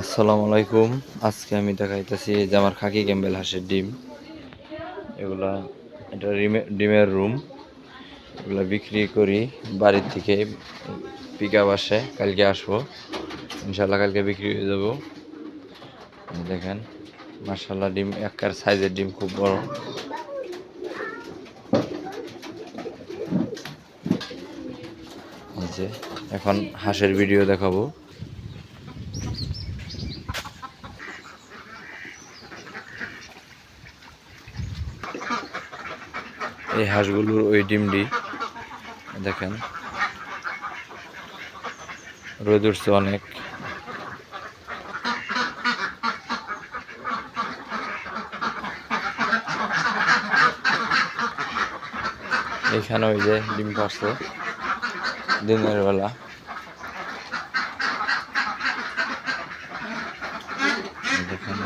আসসালামু আলাইকুম। আজকে আমি দেখাইতেছি এই যে আমার খাকি ক্যাম্বেল হাঁসের ডিম। এগুলা এটা ডিমের রুম। এগুলা বিক্রি করি বাড়ির থেকে। পিক আপ আসে, কালকে আসবো ইনশাল্লাহ, কালকে বিক্রি হয়ে যাবো। দেখেন মাশাল্লাহ, ডিম একটার সাইজের ডিম খুব বড়। এই যে এখন হাঁসের ভিডিও দেখাবো। এই হাঁসগুলোর ওই ডিমটি দেখেন, রোদ উঠছে অনেক। এখানে ওই যে ডিম পারছে দিনের বেলা। দেখেন